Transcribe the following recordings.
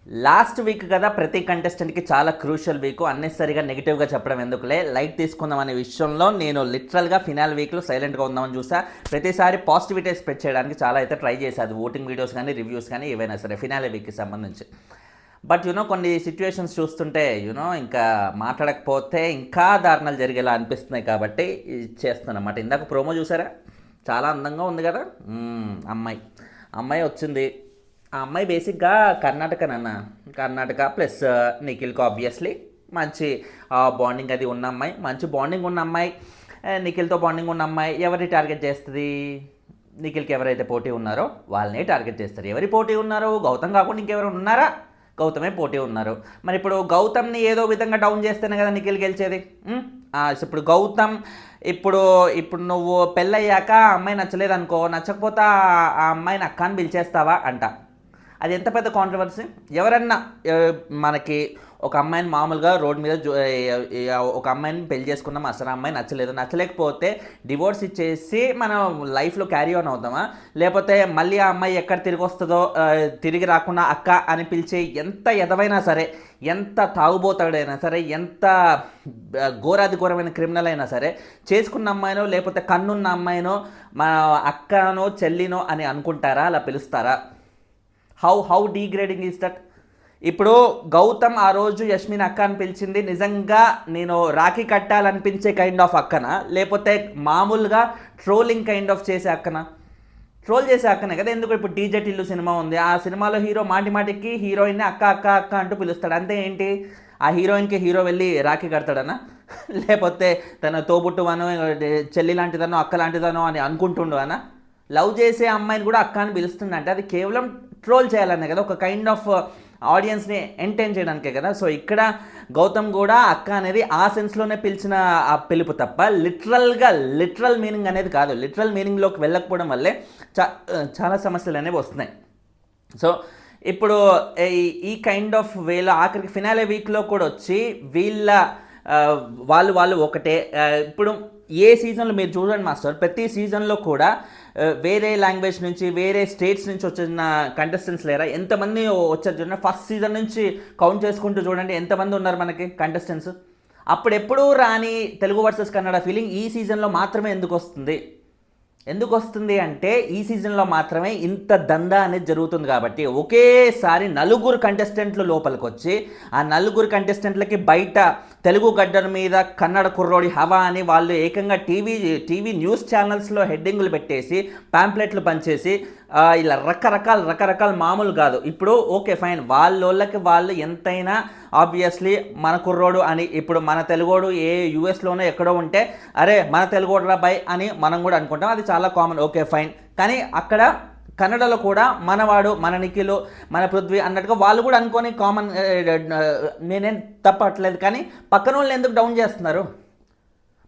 Last week కదా ప్రతి కంటెస్టెంట్కి చాలా క్రూషియల్ వీక్. అన్నెసరిగా నెగిటివ్గా చెప్పడం ఎందుకులే, లైట్ తీసుకుందాం అనే విషయంలో నేను లిటరల్గా ఫినాల్ వీక్లో సైలెంట్గా ఉందామని చూసా. ప్రతిసారి పాజిటివిటీ స్ప్రెడ్ చేయడానికి చాలా అయితే ట్రై చేశాను, ఓటింగ్ వీడియోస్ కానీ రివ్యూస్ కానీ ఏవైనా సరే ఫినాల్ వీక్కి సంబంధించి. బట్ కొన్ని సిచ్యువేషన్స్ చూస్తుంటే ఇంకా మాట్లాడకపోతే ఇంకా దారుణాలు జరిగేలా అనిపిస్తున్నాయి కాబట్టి చేస్తున్నాను అన్నమాట. ఇందాక ప్రోమో చూసారా, చాలా అందంగా ఉంది కదా. అమ్మాయి వచ్చింది. ఆ అమ్మాయి బేసిక్గా కర్ణాటక ప్లస్ నిఖిల్కి ఆబ్వియస్లీ మంచి బాండింగ్ అది ఉన్న అమ్మాయి, మంచి బాండింగ్ ఉన్న అమ్మాయి, నిఖిల్తో బాండింగ్ ఉన్న అమ్మాయి ఎవరిని టార్గెట్ చేస్తుంది? నిఖిల్కి ఎవరైతే పోటీ ఉన్నారో వాళ్ళనే టార్గెట్ చేస్తారు. ఎవరి పోటీ ఉన్నారో? గౌతమ్ కాకుండా ఇంకెవరు ఉన్నారా? గౌతమే పోటీ ఉన్నారు. మరి ఇప్పుడు గౌతమ్ని ఏదో విధంగా డౌన్ చేస్తేనే కదా నిఖిల్ గెలిచేది. ఇప్పుడు గౌతమ్ ఇప్పుడు నువ్వు పెళ్ళయ్యాక ఆ అమ్మాయి నచ్చలేదు అనుకో, నచ్చకపోతే ఆ అమ్మాయిని అక్క అని పిలిచేస్తావా అంట. అది ఎంత పెద్ద కాంట్రవర్సీ. ఎవరన్నా మనకి ఒక అమ్మాయిని మామూలుగా రోడ్ మీద ఒక అమ్మాయిని పెళ్లి చేసుకున్నాం, అసలు అమ్మాయి నచ్చలేకపోతే డివోర్స్ ఇచ్చేసి మనం లైఫ్లో క్యారీ ఆన్ అవుతామా? లేకపోతే మళ్ళీ ఆ అమ్మాయి ఎక్కడ తిరిగి వస్తుందో తిరిగి రాకుండా అక్క అని పిలిచే ఎంత ఎదవైనా సరే, ఎంత తాగుబోతాడైనా సరే, ఎంత ఘోరాది క్రిమినల్ అయినా సరే, చేసుకున్న అమ్మాయినో లేకపోతే కన్నున్న అమ్మాయినో మా అక్కనో చెల్లినో అని అనుకుంటారా? అలా పిలుస్తారా? How degrading is that? ఇప్పుడు గౌతమ్ ఆ రోజు యష్మిని అక్క అని పిలిచింది నిజంగా నేను రాఖీ కట్టాలనిపించే కైండ్ ఆఫ్ అక్కనా, లేకపోతే మామూలుగా ట్రోలింగ్ కైండ్ ఆఫ్ చేసే అక్కనా? ట్రోల్ చేసే అక్కనే కదా. ఎందుకు ఇప్పుడు డీజే టిల్లు సినిమా ఉంది, ఆ సినిమాలో హీరో మాటికి హీరోయిన్ని అక్క అక్క అక్క అంటూ పిలుస్తాడు. అంతే ఏంటి? ఆ హీరోయిన్కి హీరో వెళ్ళి రాఖీ కడతాడనా? లేకపోతే తన తోబుట్టువనో చెల్లి లాంటిదనో అక్క లాంటిదనో అని అనుకుంటుండు అనా? లవ్ చేసే అమ్మాయిని కూడా అక్క అని పిలుస్తుందంటే అది కేవలం ట్రోల్ చేయాలనే కదా, ఒక కైండ్ ఆఫ్ ఆడియన్స్ని ఎంటర్టైన్ చేయడానికే కదా. సో ఇక్కడ గౌతమ్ కూడా అక్క అనేది ఆ సెన్స్లోనే పిలిచిన ఆ పిలుపు తప్ప లిటరల్ మీనింగ్ అనేది కాదు. లిటరల్ మీనింగ్లోకి వెళ్ళకపోవడం వల్లే చాలా సమస్యలు అనేవి వస్తున్నాయి. సో ఇప్పుడు ఈ కైండ్ ఆఫ్ వేలో ఆఖరికి ఫినాలే వీక్లో కూడా వచ్చి వీళ్ళ వాళ్ళు ఒకటే. ఇప్పుడు ఏ సీజన్లో మీరు చూడండి మాస్టర్, ప్రతి సీజన్లో కూడా వేరే లాంగ్వేజ్ నుంచి వేరే స్టేట్స్ నుంచి వచ్చిన కంటెస్టెంట్స్ లేరా? ఎంతమంది వచ్చారు చూడండి. ఫస్ట్ సీజన్ నుంచి కౌంట్ చేసుకుంటూ చూడండి ఎంతమంది ఉన్నారు మనకి కంటెస్టెంట్స్. అప్పుడెప్పుడూ రాని తెలుగు వర్సెస్ కన్నడ ఫీలింగ్ ఈ సీజన్లో మాత్రమే ఎందుకు వస్తుంది అంటే ఈ సీజన్లో మాత్రమే ఇంత దందా అనేది జరుగుతుంది కాబట్టి. ఒకేసారి 4 కంటెస్టెంట్లు లోపలికి వచ్చి ఆ 4 కంటెస్టెంట్లకి బయట తెలుగు గడ్డల మీద కన్నడ కుర్రోడి హవా అని వాళ్ళు ఏకంగా టీవీ న్యూస్ ఛానల్స్లో హెడ్డింగులు పెట్టేసి ప్యాంప్లెట్లు పంచేసి ఇలా రకరకాల మామూలు కాదు. ఇప్పుడు ఓకే ఫైన్, వాళ్ళకి వాళ్ళు ఎంతైనా ఆబ్వియస్లీ మన కుర్రోడు అని, ఇప్పుడు మన తెలుగోడు ఏ యూఎస్లోనో ఎక్కడో ఉంటే అరే మన తెలుగోడు రా బై అని మనం కూడా అనుకుంటాం, అది చాలా కామన్, ఓకే ఫైన్. కానీ అక్కడ కన్నడలో కూడా మనవాడు, మన నిఖిలు, మన పృథ్వీ అన్నట్టుగా వాళ్ళు కూడా అనుకొని కామన్, నేనేం తప్పట్లేదు. కానీ పక్కన వాళ్ళని ఎందుకు డౌన్ చేస్తున్నారు?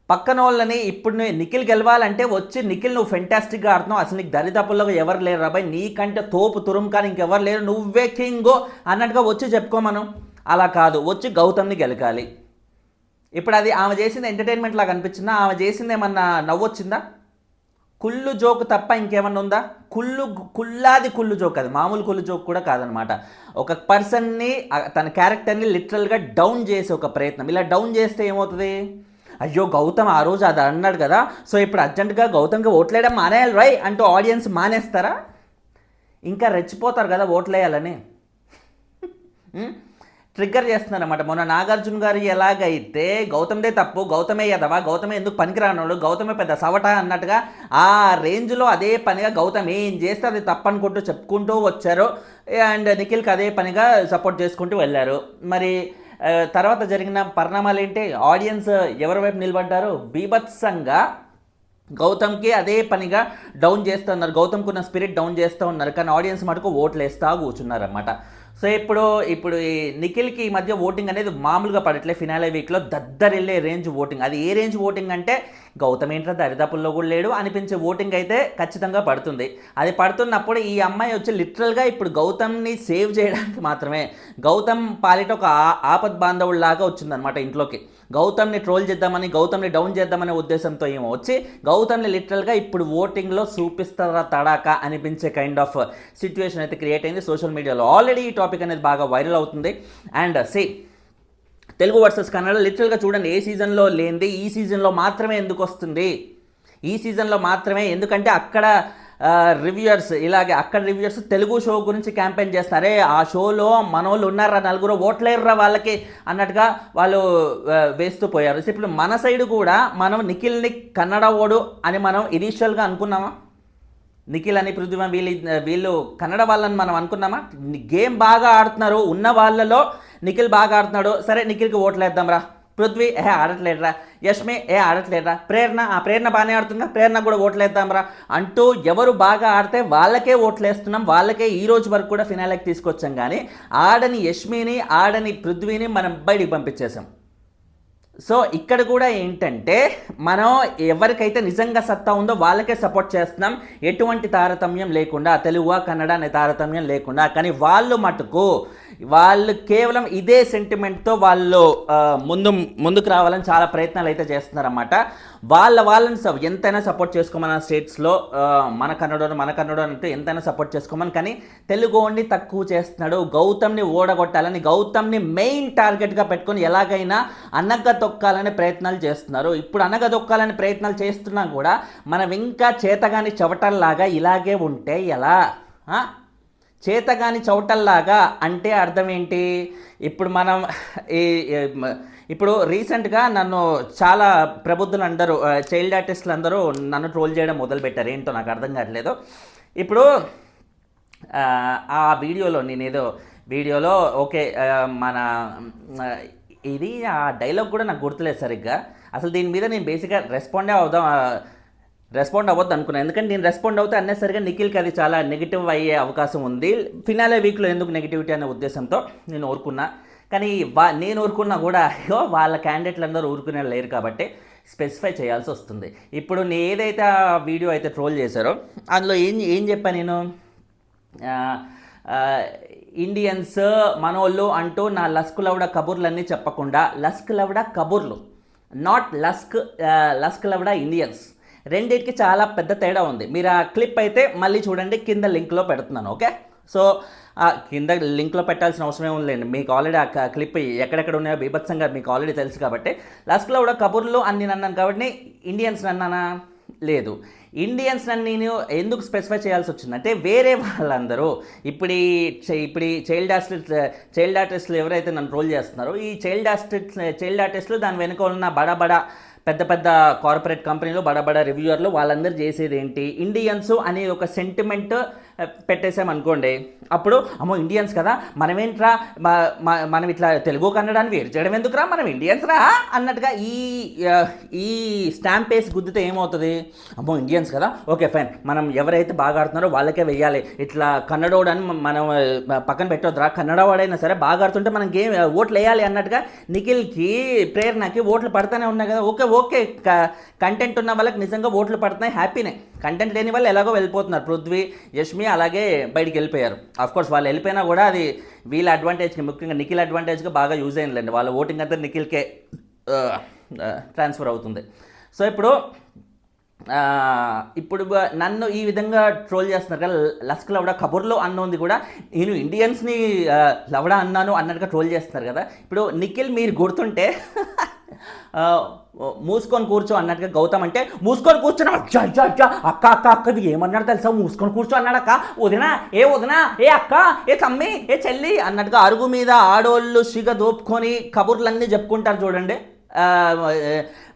పక్కన వాళ్ళని ఇప్పుడు నిఖిల్ గెలవాలంటే వచ్చి నిఖిల్ నువ్వు ఫెంటాస్టిక్గా ఆడుతున్నావు, అసలు నీకు దరిదాపుల్లో ఎవరు లేరు రాబాయ్, నీకంటే తోపు తురుం కానీ ఇంకెవరు లేరు, నువ్వే కింగో అన్నట్టుగా వచ్చి చెప్పుకోమను. అలా కాదు, వచ్చి గౌతమ్ని గెలకాలి. ఇప్పుడు అది ఆమె చేసింది ఎంటర్టైన్మెంట్ లాగా అనిపించిందా? ఆమె చేసింది ఏమన్నా నవ్వొచ్చిందా? కుళ్ళు జోక్ తప్ప ఇంకేమన్నా ఉందా? కుళ్ళు జోక్, అది మామూలు కుళ్ళు జోక్ కూడా కాదనమాట. ఒక పర్సన్ని తన క్యారెక్టర్ని లిటరల్గా డౌన్ చేసే ఒక ప్రయత్నం. ఇలా డౌన్ చేస్తే ఏమవుతుంది? అయ్యో గౌతమ్ ఆ రోజు అది అన్నాడు కదా, సో ఇప్పుడు అర్జెంటుగా గౌతమ్కి ఓట్లేయడం మానేయాలి రై అంటూ ఆడియన్స్ మానేస్తారా? ఇంకా రెచ్చిపోతారు కదా ఓట్లేయాలని. ట్రిగ్గర్ చేస్తున్నారన్నమాట. మొన్న నాగార్జున గారు ఎలాగైతే గౌతమ్దే తప్పు, గౌతమే ఎదవా, గౌతమే ఎందుకు పనికిరానోడు, గౌతమే పెద్ద సవట అన్నట్టుగా ఆ రేంజ్లో అదే పనిగా గౌతమ్ ఏం చేస్తే అది తప్పనుకుంటూ చెప్పుకుంటూ వచ్చారు. అండ్ నిఖిల్కి అదే పనిగా సపోర్ట్ చేసుకుంటూ వెళ్ళారు. మరి తర్వాత జరిగిన పరిణామాలు ఏంటి? ఆడియన్స్ ఎవరి వైపు నిలబడ్డారు? బీభత్సంగా గౌతమ్కి అదే పనిగా డౌన్ చేస్తూ ఉన్నారు, గౌతమ్కి ఉన్న స్పిరిట్ డౌన్ చేస్తూ ఉన్నారు. కానీ ఆడియన్స్ మటుకు ఓట్లు వేస్తూ కూర్చున్నారన్నమాట. సో ఇప్పుడు ఈ నిఖిల్కి ఈ మధ్య ఓటింగ్ అనేది మామూలుగా పడట్లే. ఫినాలే వీక్లో దద్దరిల్లే రేంజ్ ఓటింగ్. అది ఏ రేంజ్ ఓటింగ్ అంటే గౌతమ్ ఏంట్రా దరిదాపుల్లో కూడా లేడు అనిపించే ఓటింగ్ అయితే ఖచ్చితంగా పడుతుంది. అది పడుతున్నప్పుడు ఈ అమ్మాయి వచ్చి లిటరల్గా ఇప్పుడు గౌతమ్ని సేవ్ చేయడానికి మాత్రమే, గౌతమ్ పాలిట ఒక ఆపద్ బాంధవుల్లాగా వచ్చిందనమాట ఇంట్లోకి. గౌతమ్ని ట్రోల్ చేద్దామని, గౌతమ్ని డౌన్ చేద్దామనే ఉద్దేశంతో ఏమో వచ్చి గౌతమ్ని లిటరల్గా ఇప్పుడు ఓటింగ్లో చూపిస్తారా తడాక అనిపించే కైండ్ ఆఫ్ సిచ్యువేషన్ అయితే క్రియేట్ అయింది సోషల్ మీడియాలో. ఆల్రెడీ ఈ టాపిక్ అనేది బాగా వైరల్ అవుతుంది. అండ్ తెలుగు వర్సెస్ కన్నడ లిటరల్గా చూడండి, ఏ సీజన్లో లేనిది ఈ సీజన్లో మాత్రమే ఎందుకు వస్తుంది, ఈ సీజన్లో మాత్రమే, ఎందుకంటే అక్కడ రివ్యూయర్స్ ఇలాగే అక్కడ రివ్యూయర్స్ తెలుగు షో గురించి క్యాంపెయిన్ చేస్తారే, ఆ షోలో మనోళ్ళు ఉన్నారా నలుగురు ఓట్లేరురా వాళ్ళకి అన్నట్టుగా వాళ్ళు వేస్తూ పోయారు. ఇప్పుడు మన సైడ్ కూడా మనం నిఖిల్ని కన్నడ ఓడు అని మనం ఇనీషియల్గా అనుకున్నామా? నిఖిల్ అని పృథ్వీ వీళ్ళు కన్నడ వాళ్ళని మనం అనుకున్నామా? గేమ్ బాగా ఆడుతున్నారు ఉన్న వాళ్ళలో నిఖిల్ బాగా ఆడుతున్నాడు, సరే నిఖిల్కి ఓట్లేద్దాం రా. పృథ్వీ ఆడట్లేదురా, యష్మి ఆడట్లేదురా, ప్రేరణ బాగానే ఆడుతుందా, ప్రేరణ కూడా ఓట్లేద్దాం రా అంటూ ఎవరు బాగా ఆడితే వాళ్ళకే ఓట్లేస్తున్నాం, వాళ్ళకే ఈ రోజు వరకు కూడా ఫినాలేకి తీసుకొచ్చాం. కానీ ఆడని యష్మిని ఆడని పృథ్వీని మనం బయటికి పంపించేసాం. సో ఇక్కడ కూడా ఏంటంటే మనం ఎవరికైతే నిజంగా సత్తా ఉందో వాళ్ళకే సపోర్ట్ చేస్తున్నాం, ఎటువంటి తారతమ్యం లేకుండా, తెలుగు కన్నడ అనే తారతమ్యం లేకుండా. కానీ వాళ్ళు కేవలం ఇదే సెంటిమెంట్తో వాళ్ళు ముందుకు రావాలని చాలా ప్రయత్నాలు అయితే చేస్తున్నారన్నమాట. వాళ్ళని ఎంతైనా సపోర్ట్ చేసుకోమని స్టేట్స్లో మన కన్నడ అంటే ఎంతైనా సపోర్ట్ చేసుకోమని, కానీ తెలుగుని తక్కువ చేస్తున్నాడు. గౌతమ్ని ఓడగొట్టాలని, గౌతమ్ని మెయిన్ టార్గెట్గా పెట్టుకొని ఎలాగైనా అనగదొక్కాలని ప్రయత్నాలు చేస్తున్నారు. ఇప్పుడు అనగదొక్కాలని ప్రయత్నాలు చేస్తున్నా కూడా మనం ఇంకా చేతగాని చవటల్లాగా ఇలాగే ఉంటే ఎలా? చేతగాని చవటల్లాగా అంటే అర్థం ఏంటి? ఇప్పుడు రీసెంట్గా నన్ను చాలా ప్రబుద్ధులు అందరూ, చైల్డ్ ఆర్టిస్టులు అందరూ నన్ను ట్రోల్ చేయడం మొదలుపెట్టారు. ఏంటో నాకు అర్థం కావట్లేదు. ఇప్పుడు ఆ వీడియోలో ఓకే, మన ఇది ఆ డైలాగ్ కూడా నాకు గుర్తులేదు సరిగ్గా. అసలు దీని మీద నేను బేసిక్గా రెస్పాండ్ అవ్వద్దు అనుకున్నాను, ఎందుకంటే నేను రెస్పాండ్ అవుతే అన్నెసరిగా నిఖిల్కి అది చాలా నెగిటివ్ అయ్యే అవకాశం ఉంది. ఫినాలే వీక్లో ఎందుకు నెగిటివిటీ అనే ఉద్దేశంతో నేను ఊరుకున్నా. కానీ నేను ఊరుకున్నా కూడా వాళ్ళ క్యాండిడేట్లు అందరూ ఊరుకునే లేరు కాబట్టి స్పెసిఫై చేయాల్సి వస్తుంది. ఇప్పుడు నేను ఏదైతే ఆ వీడియో అయితే ట్రోల్ చేశారో అందులో ఏం చెప్పాను నేను? ఇండియన్స్ మనోళ్ళు అంటూ నా లస్క్ లవ్డ కబుర్లన్నీ చెప్పకుండా లస్క్ లవ్డ కబుర్లు, నాట్ లస్క్ లవ్డ ఇండియన్స్, రెండింటికి చాలా పెద్ద తేడా ఉంది. మీరు ఆ క్లిప్ అయితే మళ్ళీ చూడండి, కింద లింక్లో పెడుతున్నాను. ఓకే, సో కింద లింక్లో పెట్టాల్సిన అవసరం ఏముందండి, మీకు ఆల్రెడీ ఆ క్లిప్ ఎక్కడెక్కడ ఉన్నాయో బీభత్సంగా మీకు ఆల్రెడీ తెలుసు కాబట్టి. లాస్ట్లో కూడా కబుర్లు అని నేను అన్నాను కాబట్టి ఇండియన్స్ అన్నానా? లేదు. ఇండియన్స్ నేను ఎందుకు స్పెసిఫై చేయాల్సి వచ్చిందంటే వేరే వాళ్ళందరూ ఇప్పుడు చైల్డ్ ఆర్టిస్టులు ఎవరైతే నన్ను ట్రోల్ చేస్తున్నారో ఈ చైల్డ్ ఆర్టిస్టులు దాని వెనుక ఉన్న బడా పెద్ద పెద్ద కార్పొరేట్ కంపెనీలు, బడా రివ్యూవర్లు వాళ్ళందరూ చేసేది ఏంటి? ఇండియన్స్ అనే ఒక సెంటిమెంట్ పెట్టేసామనుకోండి, అప్పుడు అమ్మో ఇండియన్స్ కదా, మనమేంట్రా మనం ఇట్లా తెలుగు కన్నడాన్ని వేరు చేయడం ఎందుకురా, మనం ఇండియన్స్ రా అన్నట్టుగా ఈ స్టాంప్ వేసి గుద్దితే ఏమవుతుంది? అమ్మో ఇండియన్స్ కదా, ఓకే ఫైన్, మనం ఎవరైతే బాగా ఆడుతున్నారో వాళ్ళకే వెయ్యాలి, ఇట్లా కన్నడోడని మనం పక్కన పెట్టొద్దురా, కన్నడవాడైనా సరే బాగా ఆడుతుంటే మనం ఓట్లు వేయాలి అన్నట్టుగా నిఖిల్కి, ప్రేరణకి ఓట్లు పడతానే ఉన్నాయి కదా. ఓకే కంటెంట్ ఉన్న వాళ్ళకి నిజంగా ఓట్లు పడుతున్నాయి, హ్యాపీనే. కంటెంట్ లేని వాళ్ళు ఎలాగో వెళ్ళిపోతున్నారు. పృథ్వీ, యష్మి అలాగే బయటికి వెళ్ళిపోయారు. ఆఫ్కోర్స్ వాళ్ళు వెళ్ళిపోయినా కూడా అది వీళ్ళ అడ్వాంటేజ్కి, ముఖ్యంగా నిఖిల్ అడ్వాంటేజ్గా బాగా యూజ్ అయిందిలేండి. వాళ్ళ ఓటింగ్ అంతా నిఖిల్కే ట్రాన్స్ఫర్ అవుతుంది. సో ఇప్పుడు నన్ను ఈ విధంగా ట్రోల్ చేస్తున్నారు కదా, లస్క్ లవ్డా కబుర్లో అన్నోంది కూడా నేను ఇండియన్స్ని లవ్డా అన్నాను అన్నట్టుగా ట్రోల్ చేస్తున్నారు కదా. ఇప్పుడు నిఖిల్ మీరు గుర్తుంటే మూసుకొని కూర్చో అన్నట్టుగా గౌతమ్ అంటే మూసుకొని కూర్చున్నా, అక్కది ఏమన్నాడు తెలుసా, మూసుకొని కూర్చో అన్నాడక్క, వదినా ఏ అక్క, ఏ తమ్మి, ఏ చెల్లి అన్నట్టుగా అరుగు మీద ఆడోళ్ళు సిగ దోపుకొని కబుర్లన్నీ చెప్పుకుంటారు చూడండి.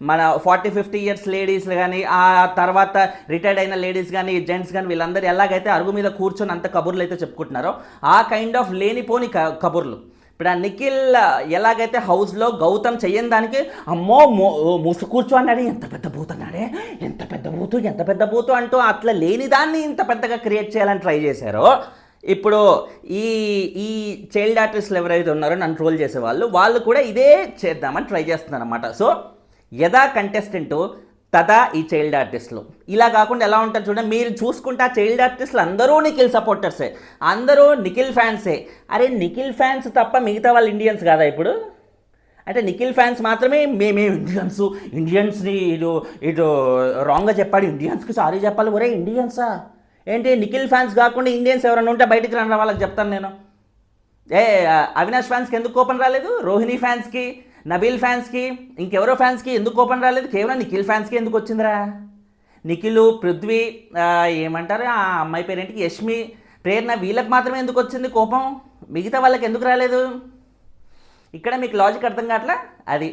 మన 40-50 ఇయర్స్ లేడీస్ కానీ, ఆ తర్వాత రిటైర్డ్ అయిన లేడీస్ కానీ, జెంట్స్ కానీ, వీళ్ళందరూ ఎలాగైతే అరుగు మీద కూర్చొని అంత కబుర్లు అయితే చెప్పుకుంటున్నారో ఆ కైండ్ ఆఫ్ లేనిపోని కబుర్లు. ఇప్పుడు ఆ నిఖిల్ ఎలాగైతే హౌస్లో గౌతమ్ చెయ్యని దానికి అమ్మో మూసు కూర్చో అన్నాడే, ఎంత పెద్ద బూతు అంటూ అట్లా లేని దాన్ని ఇంత పెద్దగా క్రియేట్ చేయాలని ట్రై చేశారో, ఇప్పుడు ఈ చైల్డ్ ఆర్టిస్టులు ఎవరైతే ఉన్నారో నన్ను ట్రోల్ చేసేవాళ్ళు, వాళ్ళు కూడా ఇదే చేద్దామని ట్రై చేస్తున్నారు అన్నమాట. సో యథా కంటెస్టెంట్ తదా ఈ చైల్డ్ ఆర్టిస్టులు. ఇలా కాకుండా ఎలా ఉంటారు చూడండి, మీరు చూసుకుంటే ఆ చైల్డ్ ఆర్టిస్టులు అందరూ నిఖిల్ సపోర్టర్సే, అందరూ నిఖిల్ ఫ్యాన్సే. అరే నిఖిల్ ఫ్యాన్స్ తప్ప మిగతా వాళ్ళు ఇండియన్స్ కాదా? ఇప్పుడు అంటే నిఖిల్ ఫ్యాన్స్ మాత్రమే మేమే ఇండియన్స్ని ఇటు రాంగ్గా చెప్పాడు, ఇండియన్స్కి సారీ చెప్పాలి. ఒరే ఇండియన్సా ఏంటి? నిఖిల్ ఫ్యాన్స్ కాకుండా ఇండియన్స్ ఎవరైనా ఉంటే బయటికి రండి, వాళ్ళకి చెప్తాను నేను. ఏ అవినాష్ ఫ్యాన్స్కి ఎందుకు కోపం రాలేదు? రోహిణి ఫ్యాన్స్కి, నబీల్ ఫ్యాన్స్కి, ఇంకెవరో ఫ్యాన్స్కి ఎందుకు కోపం రాలేదు? కేవలం నిఖిల్ ఫ్యాన్స్కి ఎందుకు వచ్చిందిరా? నిఖిల్, పృథ్వీ, ఏమంటారు ఆ అమ్మాయి పేరేంటి, యష్మి, ప్రేరణ, వీళ్ళకి మాత్రమే ఎందుకు వచ్చింది కోపం? మిగతా వాళ్ళకి ఎందుకు రాలేదు? ఇక్కడ మీకు లాజిక్ అర్థం కావట్లా? అది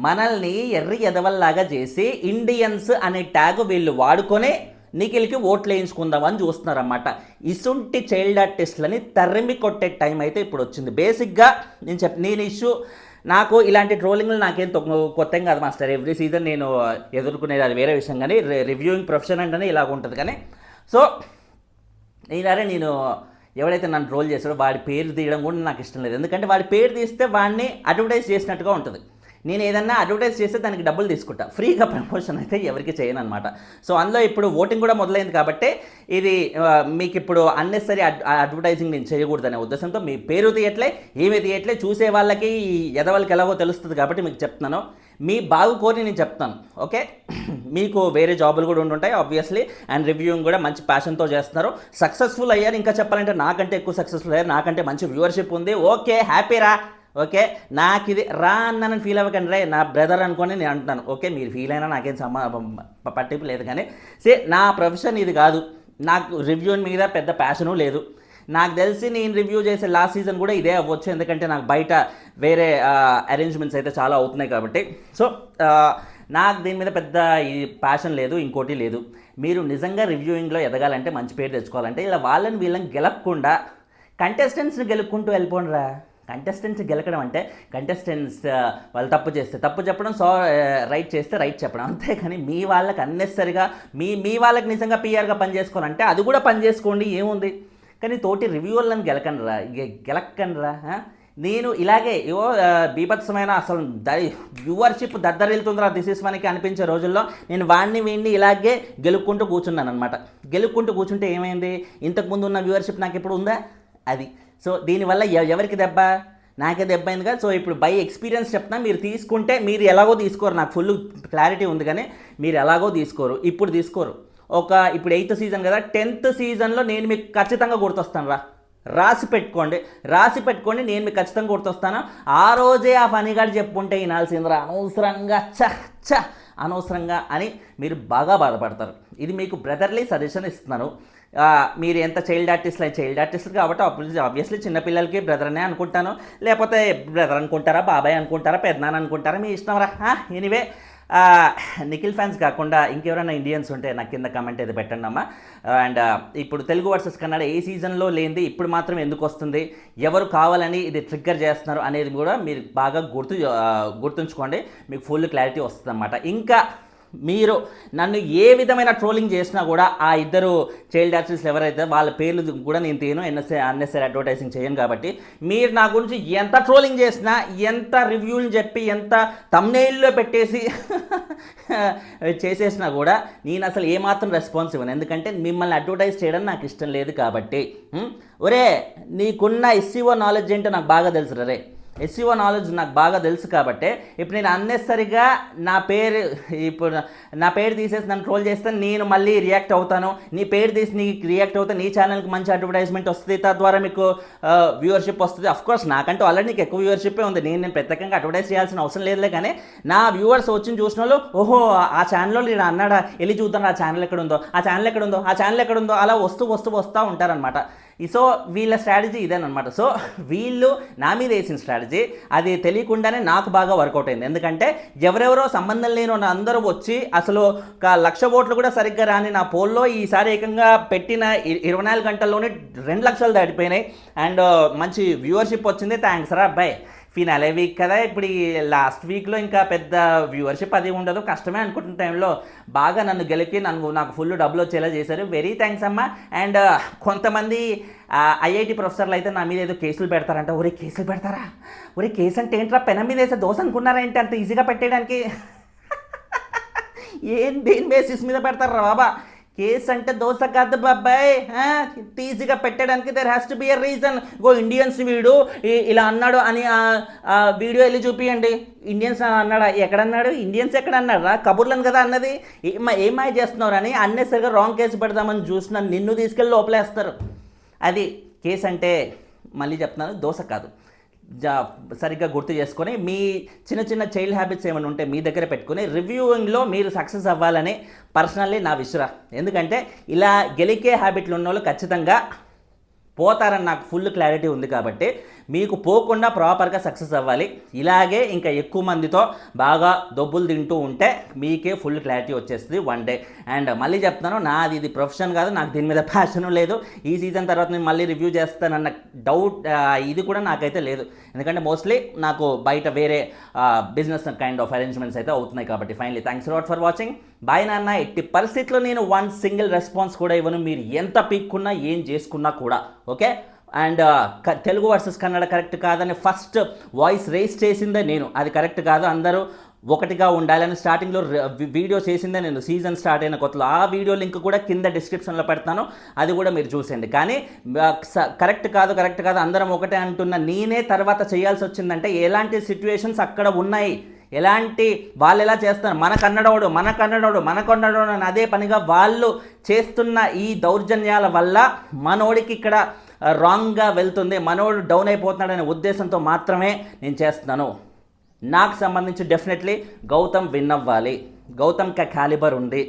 మనల్ని ఎర్రి ఎదవల్లాగా చేసి ఇండియన్స్ అనే ట్యాగ్ వీళ్ళు వాడుకొని నిఖిల్కి ఓట్లు వేయించుకుందామని చూస్తున్నారన్నమాట. ఇసుంటి చైల్డ్ ఆర్టిస్టులని తరిమి కొట్టే టైం అయితే ఇప్పుడు వచ్చింది. బేసిక్గా నేను ఇష్యూ, నాకు ఇలాంటి ట్రోలింగ్లు నాకేం కొత్త కాదు మాస్టర్. ఎవ్రీ సీజన్ నేను ఎదుర్కొనేది అది వేరే విషయం, కానీ రివ్యూయింగ్ ప్రొఫెషన్ అంటేనే ఇలాగ ఉంటుంది. కానీ సో నేను ఎవడైతే నన్ను ట్రోల్ చేశాడో వాడి పేరు తీయడం కూడా నాకు ఇష్టం లేదు. ఎందుకంటే వాడి పేరు తీస్తే వాడిని అడ్వర్టైజ్ చేసినట్టుగా ఉంటుంది. నేను ఏదన్నా అడ్వర్టైజ్ చేస్తే దానికి డబ్బులు తీసుకుంటా, ఫ్రీగా ప్రమోషన్ అయితే ఎవరికి చేయను అనమాట. సో అందులో ఇప్పుడు ఓటింగ్ కూడా మొదలైంది కాబట్టి ఇది మీకు ఇప్పుడు అన్నెసరీ అడ్వర్టైజింగ్ నేను చేయకూడదనే ఉద్దేశంతో మీ పేరు తీయట్లే, ఏమీ తీయట్లే, చూసే వాళ్ళకి ఎదవాళ్ళకి ఎలాగో తెలుస్తుంది కాబట్టి మీకు చెప్తున్నాను. మీ బాగు కోరి నేను చెప్తాను, ఓకే? మీకు వేరే జాబులు కూడా ఉండుంటాయి ఆబ్వియస్లీ, అండ్ రివ్యూయింగ్ కూడా మంచి ప్యాషన్తో చేస్తున్నారు, సక్సెస్ఫుల్ అయ్యారు. ఇంకా చెప్పాలంటే నాకంటే ఎక్కువ సక్సెస్ఫుల్ అయ్యారు, నాకంటే మంచి వ్యూవర్షిప్ ఉంది. ఓకే, హ్యాపీరా. ఓకే, నాకు ఇది రా అన్నానని ఫీల్ అవ్వకండి రే, నా బ్రదర్ అనుకొని నేను అంటున్నాను. ఓకే, మీరు ఫీల్ అయినా నాకేం పట్టింపు లేదు. కానీ నా ప్రొఫెషన్ ఇది కాదు, నాకు రివ్యూయింగ్ మీద పెద్ద ప్యాషను లేదు. నాకు తెలిసి నేను రివ్యూ చేసే లాస్ట్ సీజన్ కూడా ఇదే అవ్వచ్చు, ఎందుకంటే నాకు బయట వేరే అరేంజ్మెంట్స్ అయితే చాలా అవుతున్నాయి కాబట్టి. సో నాకు దీని మీద పెద్ద ఈ ప్యాషన్ లేదు, ఇంకోటి లేదు. మీరు నిజంగా రివ్యూయింగ్లో ఎదగాలంటే, మంచి పేరు తెచ్చుకోవాలంటే ఇలా వాళ్ళని వీళ్ళని గెలవకుండా కంటెస్టెంట్స్ని గెలుక్కుంటూ వెళ్ళిపోండిరా. కంటెస్టెంట్స్ గెలకడం అంటే కంటెస్టెంట్స్ వాళ్ళు తప్పు చేస్తే తప్పు చెప్పడం, రైట్ చేస్తే రైట్ చెప్పడం, అంతేకాని మీ వాళ్ళకి అన్నెసరిగా మీ వాళ్ళకి నిజంగా పిఆర్గా పని చేసుకోవాలంటే అది కూడా పని చేసుకోండి, ఏముంది. కానీ తోటి రివ్యూవర్లను గెలక్కండిరా. నేను ఇలాగే బీభత్సమైన అసలు వ్యూవర్షిప్ దద్దరిల్తుందిరా దిస్ ఇస్ మనకి అనిపించే రోజుల్లో నేను వీడిని ఇలాగే గెలుక్కుంటూ కూర్చున్నాను అనమాట. గెలుక్కుంటూ కూర్చుంటే ఏమైంది, ఇంతకుముందు ఉన్న వ్యూవర్షిప్ నాకు ఇప్పుడు ఉందా? అది. సో దీనివల్ల ఎవరికి దెబ్బ? నాకే దెబ్బ అయింది కదా. సో ఇప్పుడు బై ఎక్స్పీరియన్స్ చెప్తున్నా, మీరు తీసుకుంటే మీరు ఎలాగో తీసుకోరు, నాకు ఫుల్ క్లారిటీ ఉంది. కానీ మీరు ఎలాగో తీసుకోరు, ఇప్పుడు తీసుకోరు. ఇప్పుడు 8th సీజన్ కదా, 10th సీజన్లో నేను మీకు ఖచ్చితంగా గుర్తొస్తాను రా. రాసి పెట్టుకోండి, నేను మీకు ఖచ్చితంగా గుర్తొస్తాను. ఆ రోజే ఆ ఫనీగాడు చెప్పుంటే వినాల్సిందిరా, అనవసరంగా అని మీరు బాగా బాధపడతారు. ఇది మీకు బ్రదర్లీ సజెషన్ ఇస్తున్నాను. మీరు ఎంత చైల్డ్ ఆర్టిస్టులు కాబట్టి ఆబ్వియస్లీ చిన్నపిల్లలకి బ్రదర్ అనే అనుకుంటాను, లేకపోతే బ్రదర్ అనుకుంటారా, బాబాయ్ అనుకుంటారా, పెద్దనాన్న అనుకుంటారా, మీ ఇష్టం రా. ఎనీవే, నిఖిల్ ఫ్యాన్స్ కాకుండా ఇంకెవరైనా ఇండియన్స్ ఉంటే నాకు కింద కమెంట్ అయితే పెట్టండి అమ్మా. అండ్ ఇప్పుడు తెలుగు వర్సెస్ కన్నడ ఏ సీజన్లో లేనిది ఇప్పుడు మాత్రం ఎందుకు వస్తుంది, ఎవరు కావాలని ఇది ట్రిగ్గర్ చేస్తున్నారు అనేది కూడా మీరు బాగా గుర్తుంచుకోండి, మీకు ఫుల్ క్లారిటీ వస్తుంది అన్నమాట. ఇంకా మీరు నన్ను ఏ విధమైన ట్రోలింగ్ చేసినా కూడా ఆ ఇద్దరు చైల్డ్ ఆర్టిస్టులు ఎవరైతే వాళ్ళ పేర్లు కూడా నేను తీను, అన్నెసరీ అడ్వర్టైజింగ్ చేయను. కాబట్టి మీరు నా గురించి ఎంత ట్రోలింగ్ చేసినా, ఎంత రివ్యూలు చెప్పి, ఎంత థంబ్నెయిల్లో పెట్టేసి చేసేసినా కూడా నేను అసలు ఏమాత్రం రెస్పాన్స్ ఇవ్వను. ఎందుకంటే మిమ్మల్ని అడ్వర్టైజ్ చేయడం నాకు ఇష్టం లేదు కాబట్టి. ఒరే, నీకున్న ఎస్సీఓ నాలెడ్జ్ ఏంటో నాకు బాగా తెలుసు రే. ఎస్సీఓ నాలెడ్జ్ నాకు బాగా తెలుసు కాబట్టి ఇప్పుడు నేను అన్నెసరిగా నా పేరు తీసేసి నన్ను ట్రోల్ చేస్తే నేను మళ్ళీ రియాక్ట్ అవుతాను. నీ పేరు తీసి నీకు రియాక్ట్ అవుతే నీ ఛానల్కి మంచి అడ్వర్టైజ్మెంట్ వస్తుంది, తద్వారా మీకు వ్యూవర్షిప్ వస్తుంది. అఫ్కోర్స్ నాకంటూ ఆల్రెడీ నీకు ఎక్కువ వ్యూవర్షిప్పే ఉంది, నేను ప్రత్యేకంగా అడ్వర్టైజ్ చేయాల్సిన అవసరం లేదులే. కానీ నా వ్యూవర్స్ వచ్చి చూసిన వాళ్ళు, ఓహో ఆ ఛానల్లో నేను అన్నాడా, వెళ్ళి చూద్దాం ఆ ఛానల్ ఎక్కడుందో అలా వస్తూ ఉంటారనమాట. సో వీళ్ళ స్ట్రాటజీ ఇదేనమాట. సో వీళ్ళు నా మీద వేసిన స్ట్రాటజీ అది తెలియకుండానే నాకు బాగా వర్కౌట్ అయింది. ఎందుకంటే ఎవరెవరో సంబంధం లేని అందరూ వచ్చి అసలు 1,00,000 ఓట్లు కూడా సరిగ్గా రాని నా పోల్లో ఈసారి ఏకంగా పెట్టిన 24 గంటల్లోనే 2 లక్షలు దాటిపోయినాయి. అండ్ మంచి వ్యూవర్షిప్ వచ్చింది. థ్యాంక్స్ రా అబ్బాయి. ఫినాలే వీక్ కదా, ఇప్పుడు ఈ లాస్ట్ వీక్లో ఇంకా పెద్ద వ్యూవర్షిప్ అది ఉండదు, కష్టమే అనుకుంటున్న టైంలో బాగా నన్ను గెలికి నాకు ఫుల్ డబ్బులు వచ్చేలా చేశారు. వెరీ థ్యాంక్స్ అమ్మా. అండ్ కొంతమంది ఐఐటి ప్రొఫెసర్లు అయితే నా మీద ఏదో కేసులు పెడతారంట. ఒరే కేసులు పెడతారా? ఒరే కేసు అంటే ఏంట్రా, పెనం మీద వేసే దోశ అనుకున్నారా ఏంటి అంత ఈజీగా పెట్టేయడానికి? దేని బేసిస్ మీద పెడతారా బాబా? కేసు అంటే దోశ కాదు బాబాయ్, ఈజీగా పెట్టడానికి there has to be a reason. Indians వీడు ఇలా అన్నాడు అని వీడియో వెళ్ళి చూపియండి. ఇండియన్స్ అన్నాడా? ఎక్కడన్నాడు? ఇండియన్స్ ఎక్కడ అన్నాడు రా? కబుర్లను కదా అన్నది. ఏమాయ చేస్తున్నారు అని అన్నెసరిగా రాంగ్ కేసు పెడదామని చూసిన నిన్ను తీసుకెళ్ళి లోపలేస్తారు. అది కేసు అంటే మళ్ళీ చెప్తున్నాను, దోశ కాదు. సరిగ్గా గుర్తు చేసుకొని మీ చిన్న చిన్న చైల్డ్ హ్యాబిట్స్ ఏమైనా ఉంటే మీ దగ్గర పెట్టుకుని రివ్యూయింగ్లో మీరు సక్సెస్ అవ్వాలని పర్సనల్లీ నా విశ్వాసం. ఎందుకంటే ఇలా గెలికే హ్యాబిట్లు ఉన్న వాళ్ళు ఖచ్చితంగా పోతారని నాకు ఫుల్ క్లారిటీ ఉంది. కాబట్టి మీకు పోకుండా ప్రాపర్గా సక్సెస్ అవ్వాలి. ఇలాగే ఇంకా ఎక్కువ మందితో బాగా దొబ్బులు తింటూ ఉంటే మీకే ఫుల్ క్లారిటీ వచ్చేస్తుంది వన్ డే. అండ్ మళ్ళీ చెప్తున్నాను, నాది ఇది ప్రొఫెషన్ కాదు, నాకు దీని మీద ప్యాషన్ లేదు. ఈ సీజన్ తర్వాత నేను మళ్ళీ రివ్యూ చేస్తానన్న డౌట్ ఇది కూడా నాకైతే లేదు. ఎందుకంటే మోస్ట్లీ నాకు బయట వేరే బిజినెస్ కైండ్ ఆఫ్ అరేంజ్మెంట్స్ అయితే అవుతున్నాయి. కాబట్టి finally thanks lot for watching. Bye నాన్న. ఎట్టి పరిస్థితిలో నేను వన్ సింగిల్ రెస్పాన్స్ కూడా ఇవ్వను, మీరు ఎంత పీక్కున్నా ఏం చేసుకున్నా కూడా. Okay. And Telugu versus Kannada correct కాదని ఫస్ట్ వాయిస్ రేస్ చేసిందే నేను, అది కరెక్ట్ కాదు, అందరూ ఒకటిగా ఉండాలని స్టార్టింగ్లో వీడియో చేసిందే నేను సీజన్ స్టార్ట్ అయిన కొత్తలో. ఆ వీడియో లింక్ కూడా కింద డిస్క్రిప్షన్లో పెడతాను, అది కూడా మీరు చూసేయండి. కానీ కరెక్ట్ కాదు అందరం ఒకటే అంటున్న నేనే తర్వాత చేయాల్సి వచ్చిందంటే ఎలాంటి సిచ్యువేషన్స్ అక్కడ ఉన్నాయి, ఎలాంటి వాళ్ళు ఎలా చేస్తున్నారు, మన కన్నడోడు అని అదే పనిగా వాళ్ళు చేస్తున్న ఈ దౌర్జన్యాల వల్ల మనోడికి ఇక్కడ రాంగ్గా వెళ్తుంది, మనోడు డౌన్ అయిపోతున్నాడనే ఉద్దేశంతో మాత్రమే నేను చేస్తున్నాను. నాకు సంబంధించి డెఫినెట్లీ గౌతమ్ విన్ అవ్వాలి. గౌతమ్కి క్యాలిబర్ ఉంది.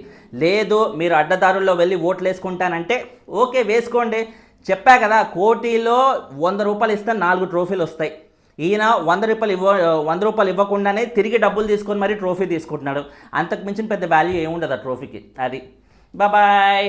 లేదు మీరు అడ్డదారుల్లో వెళ్ళి ఓట్లు వేసుకుంటానంటే ఓకే వేసుకోండి. చెప్పా కదా, కోటిలో 100 రూపాయలు ఇస్తే 4 ట్రోఫీలు వస్తాయి. ఈయన 100 రూపాయలు ఇవ్వకుండానే తిరిగి డబ్బులు తీసుకొని మరీ ట్రోఫీ తీసుకుంటున్నాడు. అంతకు మించిన పెద్ద వాల్యూ ఏముండదు ఆ ట్రోఫీకి. అది బాయ్.